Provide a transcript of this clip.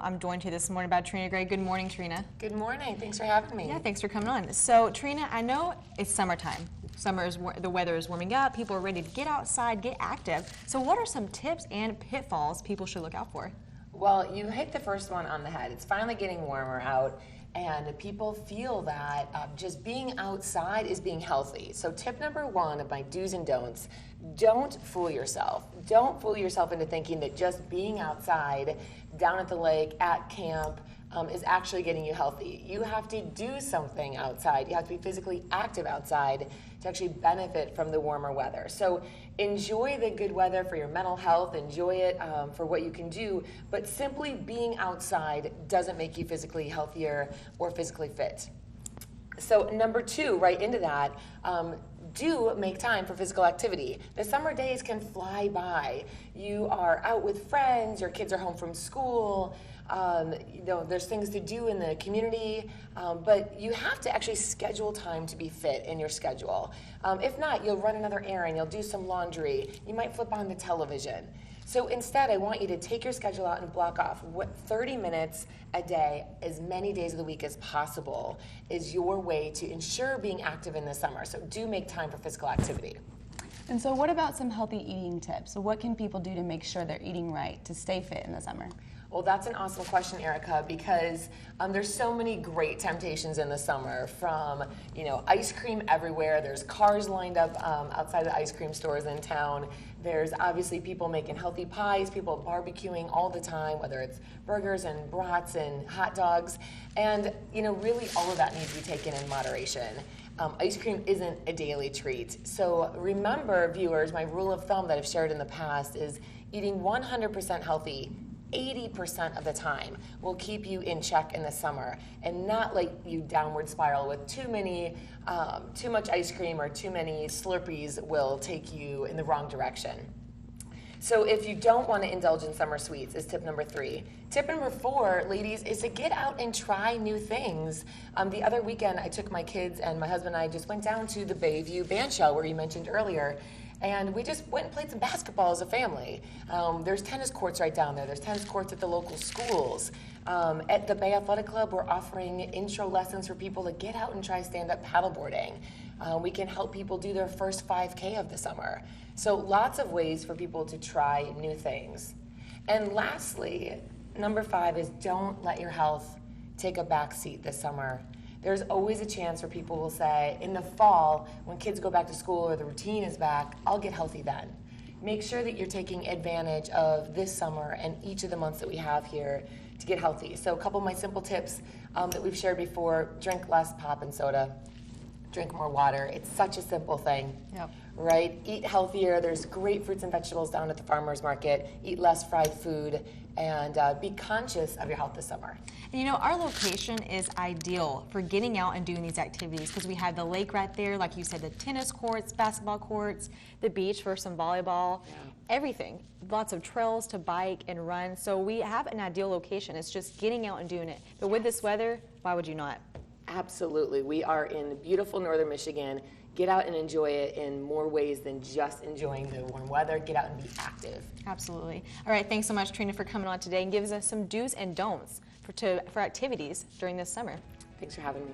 I'm joined here this morning by Trina Gray. Good morning, Trina. Good morning. Thanks for having me. Yeah, thanks for coming on. So, Trina, I know it's summertime. The weather is warming up. People are ready to get outside, get active. So, what are some tips and pitfalls people should look out for? Well, you hit the first one on the head. It's finally getting warmer out, and people feel that just being outside is being healthy. So tip number one of my do's and don'ts, don't fool yourself. Don't fool yourself into thinking that just being outside, down at the lake, at camp, is actually getting you healthy. You have to do something outside. You have to be physically active outside to actually benefit from the warmer weather. So enjoy the good weather for your mental health, enjoy it for what you can do, but simply being outside doesn't make you physically healthier or physically fit. So number two, right into that, do make time for physical activity. The summer days can fly by. You are out with friends, your kids are home from school, there's things to do in the community, but you have to actually schedule time to be fit in your schedule. If not, you'll run another errand, you'll do some laundry, you might flip on the television. So instead, I want you to take your schedule out and block off 30 minutes a day, as many days of the week as possible, is your way to ensure being active in the summer. So do make time for physical activity. And so what about some healthy eating tips? So what can people do to make sure they're eating right to stay fit in the summer? Well, that's an awesome question, Erica, because there's so many great temptations in the summer, from ice cream everywhere. There's cars lined up outside the ice cream stores in town. There's obviously people making healthy pies, people barbecuing all the time, whether it's burgers and brats and hot dogs. And really all of that needs to be taken in moderation. Ice cream isn't a daily treat. So remember, viewers, my rule of thumb that I've shared in the past is eating 100% healthy 80% of the time will keep you in check in the summer and not let you downward spiral with too much ice cream or too many Slurpees will take you in the wrong direction. So if you don't want to indulge in summer sweets is tip number 3. Tip number 4, ladies, is to get out and try new things. The other weekend I took my kids and my husband and I just went down to the Bayview Band Shell where you mentioned earlier. And we just went and played some basketball as a family. There's tennis courts right down there. There's tennis courts at the local schools. At the Bay Athletic Club, we're offering intro lessons for people to get out and try stand-up paddleboarding. We can help people do their first 5K of the summer. So lots of ways for people to try new things. And lastly, number 5 is don't let your health take a back seat this summer. There's always a chance where people will say, in the fall, when kids go back to school or the routine is back, I'll get healthy then. Make sure that you're taking advantage of this summer and each of the months that we have here to get healthy. So a couple of my simple tips that we've shared before: drink less pop and soda, drink more water. It's such a simple thing, right? Eat healthier. There's great fruits and vegetables down at the farmer's market. Eat less fried food, and be conscious of your health this summer. And our location is ideal for getting out and doing these activities because we have the lake right there, like you said, the tennis courts, basketball courts, the beach for some volleyball, everything. Lots of trails to bike and run. So we have an ideal location. It's just getting out and doing it. But with this weather, why would you not? Absolutely. We are in beautiful northern Michigan. Get out and enjoy it in more ways than just enjoying the warm weather. Get out and be active. Absolutely. All right, thanks so much, Trina, for coming on today and giving us some do's and don'ts for activities during this summer. Thanks for having me.